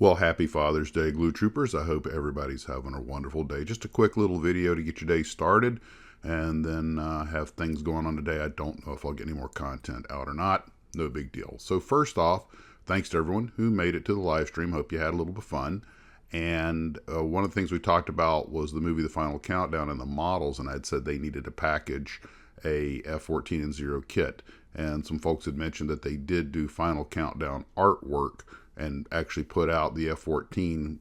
Well, happy Father's Day, Glue Troopers. I hope everybody's having a wonderful day. Just a quick little video to get your day started and then have things going on today. I don't know if I'll get any more content out or not. No big deal. So first off, thanks to everyone who made it to the live stream. Hope you had a little bit of fun. And one of the things we talked about was the movie The Final Countdown and the models, and I'd said they needed to package a F-14 and Zero kit. And some folks had mentioned that they did do Final Countdown artwork and actually put out the F-14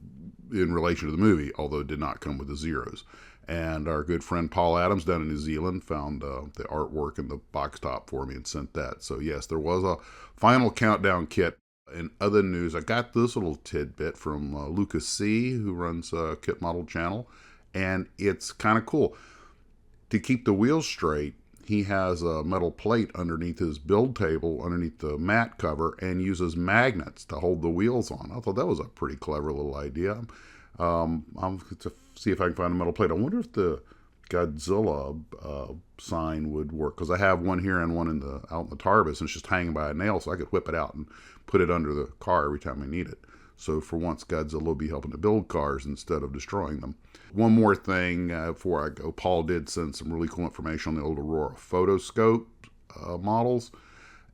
in relation to the movie, although it did not come with the Zeros. And our good friend Paul Adams down in New Zealand found the artwork and the box top for me and sent that. So yes, there was a Final Countdown kit. In other news, I got this little tidbit from Lucas C., who runs Kit Model Channel, and it's kind of cool. To keep the wheels straight, he has a metal plate underneath his build table, underneath the mat cover, and uses magnets to hold the wheels on. I thought that was a pretty clever little idea. I'm going to see if I can find a metal plate. I wonder if the Godzilla sign would work, because I have one here and one out in the Tarbis, and it's just hanging by a nail, so I could whip it out and put it under the car every time I need it. So for once, Godzilla will be helping to build cars instead of destroying them. One more thing before I go. Paul did send some really cool information on the old Aurora photoscope models,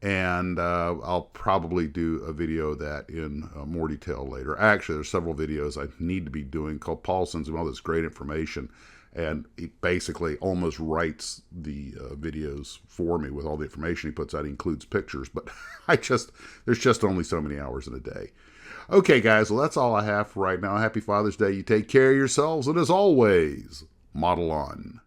and I'll probably do a video of that in more detail later. Actually, there's several videos I need to be doing, called Paul sends me all this great information, and he basically almost writes the videos for me with all the information he puts out. He includes pictures, but there's just only so many hours in a day. Okay, guys, well, that's all I have for right now. Happy Father's Day. You take care of yourselves, and as always, model on.